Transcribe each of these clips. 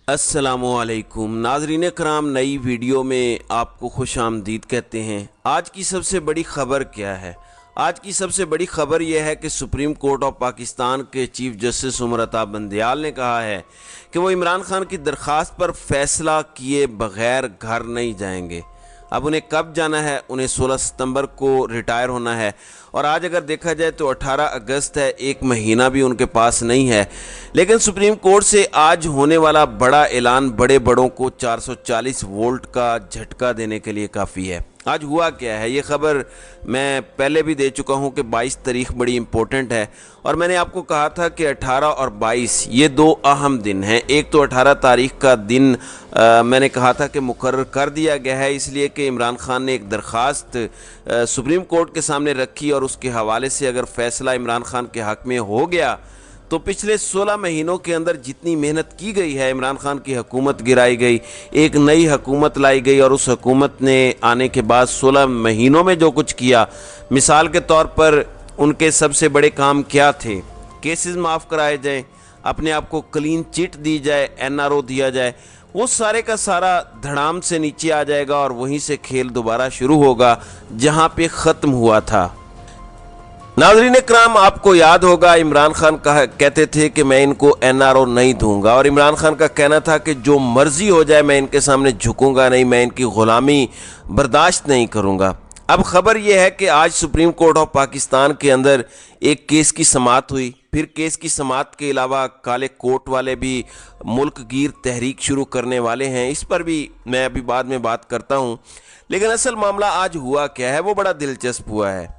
अस्सलामुअलैकुम नाज़रीन करام, नई वीडियो में आपको खुश आमदीद कहते हैं। आज की सबसे बड़ी ख़बर क्या है? आज की सबसे बड़ी ख़बर यह है कि सुप्रीम कोर्ट ऑफ पाकिस्तान के चीफ जस्टिस उमर अता बंदयाल ने कहा है कि वो इमरान खान की दरख्वास्त पर फैसला किए बग़ैर घर नहीं जाएंगे। अब उन्हें कब जाना है? उन्हें 16 सितंबर को रिटायर होना है और आज अगर देखा जाए तो 18 अगस्त है, एक महीना भी उनके पास नहीं है। लेकिन सुप्रीम कोर्ट से आज होने वाला बड़ा ऐलान बड़े बड़ों को 440 वोल्ट का झटका देने के लिए काफ़ी है। आज हुआ क्या है, ये ख़बर मैं पहले भी दे चुका हूँ कि 22 तारीख बड़ी इम्पोर्टेंट है और मैंने आपको कहा था कि 18 और 22 ये दो अहम दिन हैं। एक तो 18 तारीख का दिन मैंने कहा था कि मुकर्रर कर दिया गया है इसलिए कि इमरान खान ने एक दरख्वास्त सुप्रीम कोर्ट के सामने रखी और उसके हवाले से अगर फ़ैसला इमरान खान के हक़ में हो गया तो पिछले 16 महीनों के अंदर जितनी मेहनत की गई है, इमरान खान की हुकूमत गिराई गई, एक नई हुकूमत लाई गई और उस हुकूमत ने आने के बाद 16 महीनों में जो कुछ किया, मिसाल के तौर पर उनके सबसे बड़े काम क्या थे? केसेस माफ़ कराए जाएं, अपने आप को क्लीन चिट दी जाए, एनआरओ दिया जाए, वो सारे का सारा धड़ाम से नीचे आ जाएगा और वहीं से खेल दोबारा शुरू होगा जहाँ पे ख़त्म हुआ था। नाज़रीन इकराम, आपको याद होगा इमरान खान कहते थे कि मैं इनको एनआरओ नहीं दूंगा और इमरान खान का कहना था कि जो मर्जी हो जाए मैं इनके सामने झुकूंगा नहीं, मैं इनकी ग़ुलामी बर्दाश्त नहीं करूंगा। अब ख़बर यह है कि आज सुप्रीम कोर्ट ऑफ पाकिस्तान के अंदर एक केस की समाअत हुई। फिर केस की समाअत के अलावा काले कोट वाले भी मुल्क गिर तहरीक शुरू करने वाले हैं, इस पर भी मैं अभी बाद में बात करता हूँ। लेकिन असल मामला आज हुआ क्या है वो बड़ा दिलचस्प हुआ है।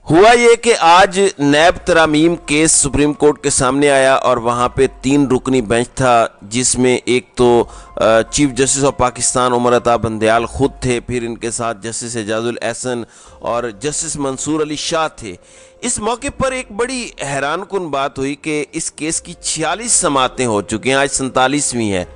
हुआ ये कि आज नैब तरामीम केस सुप्रीम कोर्ट के सामने आया और वहाँ पे 3 रुकनी बेंच था, जिसमें एक तो chief justice of Pakistan Umar Ata Bandial ख़ुद थे, फिर इनके साथ जस्टिस एजाजुल एहसन और जस्टिस मंसूर अली शाह थे। इस मौके पर एक बड़ी हैरानकुन बात हुई कि इस केस की 46 समाअतें हो चुकी हैं, आज 47वीं है।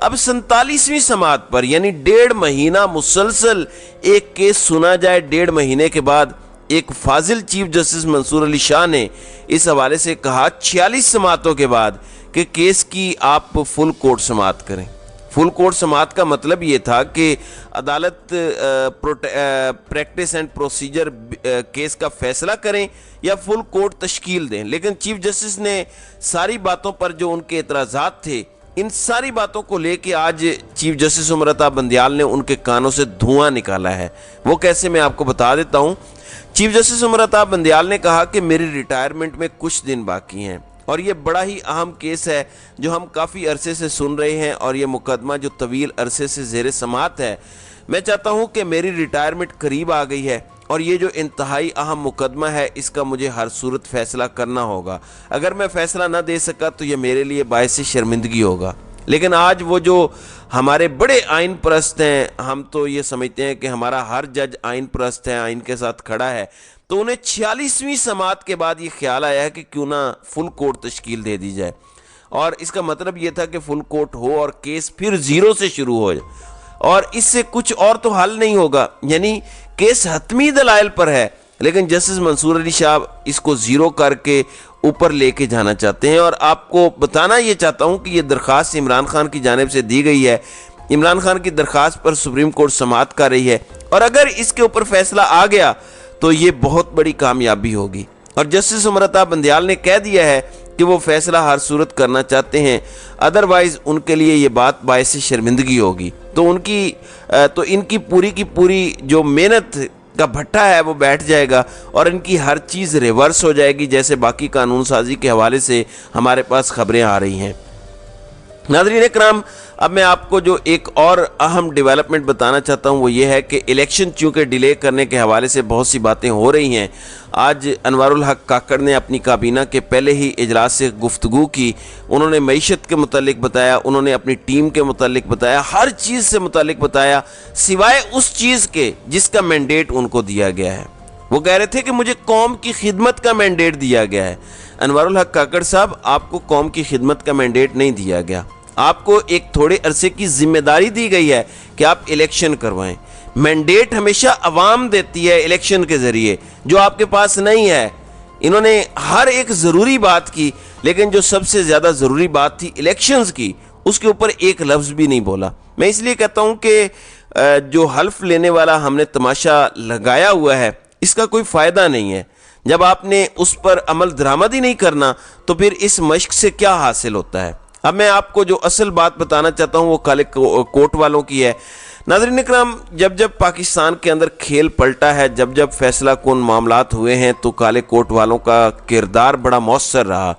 अब 47वीं समाअत पर यानी 1.5 महीना मुसलसल एक केस सुना जाए, 1.5 महीने के बाद एक फाजिल चीफ जस्टिस मंसूर अली शाह ने इस हवाले से कहा 46 समाअतों के बाद कि केस की आप फुल कोर्ट समाअत करें। फुल कोर्ट समाअत का मतलब ये था कि अदालत प्रैक्टिस एंड प्रोसीजर केस का फैसला करें या फुल कोर्ट तश्कील दें। लेकिन चीफ जस्टिस ने सारी बातों पर जो उनके एतराज़ात थे, इन सारी बातों को लेके आज चीफ जस्टिस उमर अता बंदयाल ने उनके कानों से धुआं निकाला है। वो कैसे, मैं आपको बता देता हूँ। चीफ जस्टिस उमर अता बंदयाल ने कहा कि मेरी रिटायरमेंट में कुछ दिन बाकी हैं और ये बड़ा ही अहम केस है जो हम काफ़ी अरसे से सुन रहे हैं और ये मुकदमा जो तवील अरसे से ज़ेर समाअत है। मैं चाहता हूँ कि मेरी रिटायरमेंट करीब आ गई है और ये जो इंतहाई अहम मुकदमा है इसका मुझे हर सूरत फ़ैसला करना होगा। अगर मैं फ़ैसला ना दे सका तो ये मेरे लिए बायस शर्मिंदगी होगा। लेकिन आज वो जो हमारे बड़े आइन परस्त हैं, हम तो ये समझते हैं कि हमारा हर जज आइन परस्त है, आइन के साथ खड़ा है, तो उन्हें 46वीं समाअत के बाद ये ख्याल आया है कि क्यों ना फुल कोर्ट तश्कील दे दी जाए। और इसका मतलब ये था कि फुल कोर्ट हो और केस फिर ज़ीरो से शुरू हो और इससे कुछ और तो हल नहीं होगा। यानी केस हतमी दलाइल पर है, लेकिन जस्टिस मंसूर अली शाह इसको ज़ीरो करके ऊपर लेके जाना चाहते हैं। और आपको बताना ये चाहता हूँ कि ये दरख्वास्त इमरान खान की जानिब से दी गई है। इमरान खान की दरख्वास्त पर सुप्रीम कोर्ट समाअत कर रही है और अगर इसके ऊपर फैसला आ गया तो ये बहुत बड़ी कामयाबी होगी। और जस्टिस उमर अता बंदयाल ने कह दिया है कि वो फैसला हर सूरत करना चाहते हैं, अदरवाइज़ उनके लिए ये बात बायस शर्मिंदगी होगी। तो इनकी पूरी की पूरी जो मेहनत का भट्टा है वो बैठ जाएगा और इनकी हर चीज़ रिवर्स हो जाएगी, जैसे बाकी कानून साजी के हवाले से हमारे पास खबरें आ रही हैं। नाज़रीन इकराम, अब मैं आपको जो एक और अहम डेवलपमेंट बताना चाहता हूँ वो ये है कि इलेक्शन चूँकि डिले करने के हवाले से बहुत सी बातें हो रही हैं। आज अनवारुल हक काकड़ ने अपनी काबीना के पहले ही इजलास से गुफ्तगू की। उन्होंने मईशत के मुतालिक बताया, उन्होंने अपनी टीम के मुतालिक बताया, हर चीज़ से मुतालिक बताया सिवाय उस चीज़ के जिसका मैंडेट उनको दिया गया है। वो कह रहे थे कि मुझे कौम की खिदमत का मैंडेट दिया गया है। अनवारुल हक काकड़ साहब, आपको कौम की खिदमत का मैंडेट नहीं दिया गया, आपको एक थोड़े अरसे की जिम्मेदारी दी गई है कि आप इलेक्शन करवाएं। मैंडेट हमेशा अवाम देती है इलेक्शन के ज़रिए, जो आपके पास नहीं है। इन्होंने हर एक ज़रूरी बात की, लेकिन जो सबसे ज़्यादा ज़रूरी बात थी इलेक्शंस की, اس کے اوپر ایک لفظ بھی نہیں بولا۔ میں اس لیے کہتا ہوں کہ جو حلف لینے والا ہم نے تماشا لگایا ہوا ہے اس کا کوئی فائدہ نہیں ہے۔ جب آپ نے اس پر عمل درآمد ہی نہیں کرنا تو پھر اس مشق سے کیا حاصل ہوتا ہے؟ اب میں آپ کو جو اصل بات بتانا چاہتا ہوں وہ کالے کوٹ والوں کی ہے۔ ناظرین اکرام، جب جب پاکستان کے اندر کھیل پلٹا ہے، جب جب فیصلہ کن معاملات ہوئے ہیں تو کالے کوٹ والوں کا کردار بڑا مؤثر رہا۔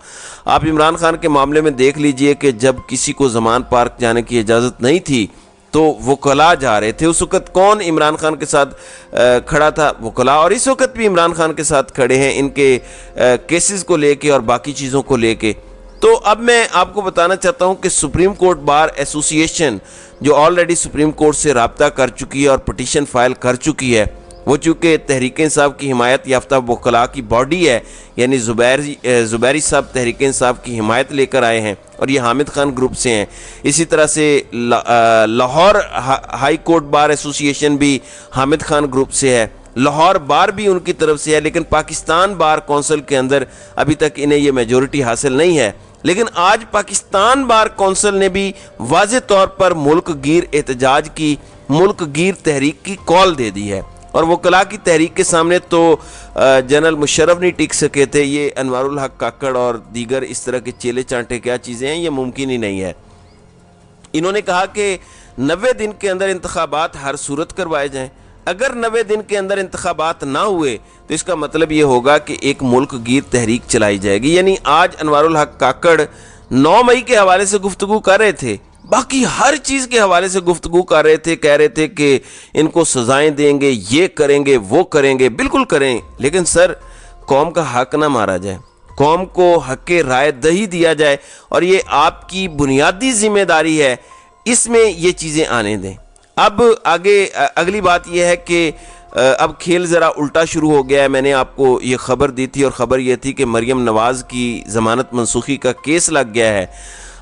آپ عمران خان کے معاملے میں دیکھ لیجئے کہ جب کسی کو زمان پارک جانے کی اجازت نہیں تھی تو وکلا جا رہے تھے۔ اس وقت کون عمران خان کے ساتھ کھڑا تھا؟ وکلا، اور اس وقت بھی عمران خان کے ساتھ کھڑے ہیں ان کے کیسز کو لے کے اور باقی چیزوں کو لے کے۔ تو اب میں آپ کو بتانا چاہتا ہوں کہ سپریم کورٹ بار ایسوسی ایشن جو آلریڈی سپریم کورٹ سے رابطہ کر چکی ہے اور پٹیشن فائل کر چکی ہے، وہ چونکہ تحریک انصاف کی حمایت یافتہ وکلاء کی باڈی ہے، یعنی زبیری صاحب تحریک انصاف کی حمایت لے کر آئے ہیں اور یہ حامد خان گروپ سے ہیں۔ اسی طرح سے لاہور ہائی کورٹ بار ایسوسی ایشن بھی حامد خان گروپ سے ہے، لاہور بار بھی ان کی طرف سے ہے، لیکن پاکستان بار کونسل کے اندر ابھی تک انہیں یہ میجورٹی حاصل نہیں ہے۔ لیکن آج پاکستان بار کونسل نے بھی واضح طور پر ملک گیر احتجاج کی، ملک گیر تحریک کی کال دے دی ہے، اور وکلاء کی تحریک کے سامنے تو جنرل مشرف نہیں ٹک سکے تھے۔ یہ انوار الحق کاکڑ اور دیگر اس طرح کے چیلے چانٹے کیا چیزیں ہیں، یہ ممکن ہی نہیں ہے۔ انہوں نے کہا کہ 90 دن کے اندر انتخابات ہر صورت کروائے جائیں۔ اگر 90 دن کے اندر انتخابات نہ ہوئے تو اس کا مطلب یہ ہوگا کہ ایک ملک گیر تحریک چلائی جائے گی۔ یعنی آج انوار الحق کاکڑ 9 مئی کے حوالے سے گفتگو کر رہے تھے، باقی ہر چیز کے حوالے سے گفتگو کر رہے تھے، کہہ رہے تھے کہ ان کو سزائیں دیں گے، یہ کریں گے، وہ کریں گے، بالکل کریں، لیکن سر قوم کا حق نہ مارا جائے، قوم کو حق رائے دہی دیا جائے، اور یہ آپ کی بنیادی ذمہ داری ہے، اس میں یہ چیزیں آنے دیں۔ اب آگے اگلی بات یہ ہے کہ اب کھیل ذرا الٹا شروع ہو گیا ہے۔ میں نے آپ کو یہ خبر دی تھی اور خبر یہ تھی کہ مریم نواز کی ضمانت منسوخی کا کیس لگ گیا ہے۔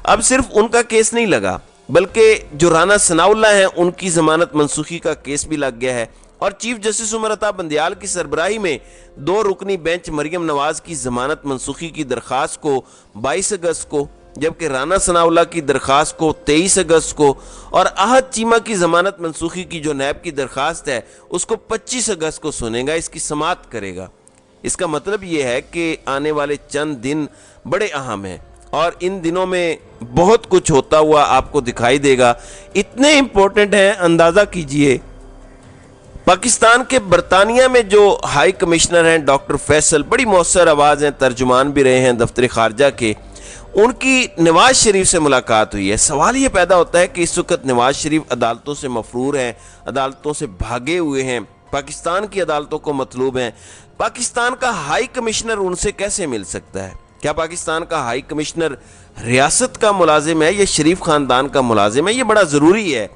اب صرف ان کا کیس نہیں لگا بلکہ جو رانا ثناء اللہ ہیں ان کی ضمانت منسوخی کا کیس بھی لگ گیا ہے، اور چیف جسٹس عمر عطا بندیال کی سربراہی میں 2 رکنی بینچ مریم نواز کی ضمانت منسوخی کی درخواست کو 22 اگست کو، جبکہ رانا ثناء اللہ کی درخواست کو 23 اگست کو، اور احد چیمہ کی ضمانت منسوخی کی جو نیب کی درخواست ہے اس کو 25 اگست کو سنے گا، اس کی سماعت کرے گا۔ اس کا مطلب یہ ہے کہ آنے والے چند دن بڑے اہم ہیں، اور ان دنوں میں بہت کچھ ہوتا ہوا آپ کو دکھائی دے گا۔ اتنے امپورٹنٹ ہیں، اندازہ کیجئے پاکستان کے برطانیہ میں جو ہائی کمشنر ہیں ڈاکٹر فیصل، بڑی مؤثر آواز ہیں، ترجمان بھی رہے ہیں دفتر خارجہ کے، ان کی نواز شریف سے ملاقات ہوئی ہے۔ سوال یہ پیدا ہوتا ہے کہ اس وقت نواز شریف عدالتوں سے مفرور ہیں، عدالتوں سے بھاگے ہوئے ہیں، پاکستان کی عدالتوں کو مطلوب ہیں، پاکستان کا ہائی کمشنر ان سے کیسے مل سکتا ہے؟ کیا پاکستان کا ہائی کمشنر ریاست کا ملازم ہے یا شریف خاندان کا ملازم ہے؟ یہ بڑا ضروری ہے،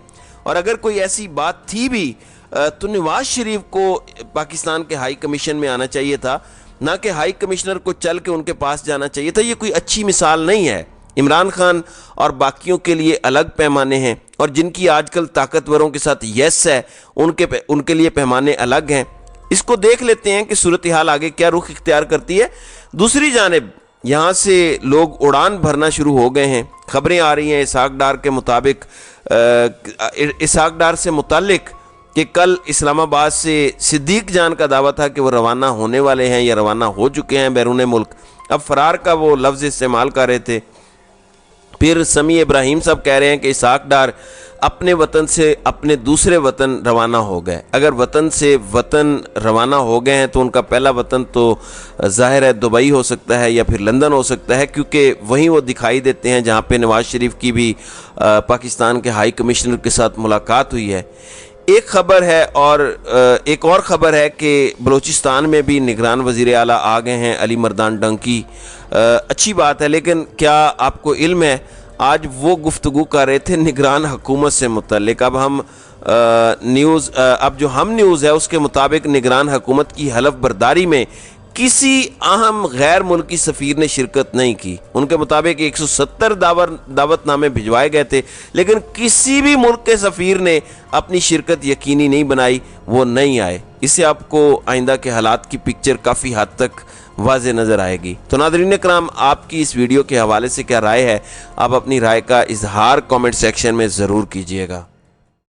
اور اگر کوئی ایسی بات تھی بھی تو نواز شریف کو پاکستان کے ہائی کمیشن میں آنا چاہیے تھا، نہ کہ ہائی کمشنر کو چل کے ان کے پاس جانا چاہیے تھا۔ یہ کوئی اچھی مثال نہیں ہے۔ عمران خان اور باقیوں کے لیے الگ پیمانے ہیں، اور جن کی آج کل طاقتوروں کے ساتھ یس ہے ان کے لیے پیمانے الگ ہیں۔ اس کو دیکھ لیتے ہیں کہ صورتحال آگے کیا رخ اختیار کرتی ہے۔ دوسری جانب یہاں سے لوگ اڑان بھرنا شروع ہو گئے ہیں۔ خبریں آ رہی ہیں اسحاق ڈار سے متعلق کہ کل اسلام آباد سے صدیق جان کا دعویٰ تھا کہ وہ روانہ ہونے والے ہیں یا روانہ ہو چکے ہیں بیرون ملک۔ اب فرار کا وہ لفظ استعمال کر رہے تھے۔ پھر سمیع ابراہیم صاحب کہہ رہے ہیں کہ اسحاق ڈار اپنے وطن سے اپنے دوسرے وطن روانہ ہو گئے۔ اگر وطن سے وطن روانہ ہو گئے ہیں تو ان کا پہلا وطن تو ظاہر ہے دبئی ہو سکتا ہے یا پھر لندن ہو سکتا ہے، کیونکہ وہیں وہ دکھائی دیتے ہیں جہاں پہ نواز شریف کی بھی پاکستان کے ہائی کمشنر کے ساتھ ملاقات ہوئی ہے۔ ایک خبر ہے، اور ایک اور خبر ہے کہ بلوچستان میں بھی نگران وزیر اعلیٰ آ گئے ہیں، علی مردان ڈنکی۔ اچھی بات ہے، لیکن کیا آپ کو علم ہے آج وہ گفتگو کر رہے تھے نگران حکومت سے متعلق۔ اب جو ہم نیوز ہے اس کے مطابق نگران حکومت کی حلف برداری میں किसी अहम गैर मुल्की सफ़ीर ने शिरकत नहीं की। उनके मुताबिक 170 दावतनामे भिजवाए गए थे, लेकिन किसी भी मुल्क के सफ़ीर ने अपनी शिरकत यकीनी नहीं बनाई, वो नहीं आए। इससे आपको आइंदा के हालात की पिक्चर काफ़ी हद तक वाज़े नज़र आएगी। तो नाज़रीन कराम, आपकी इस वीडियो के हवाले से क्या राय है? आप अपनी राय का इजहार कमेंट सेक्शन में ज़रूर कीजिएगा।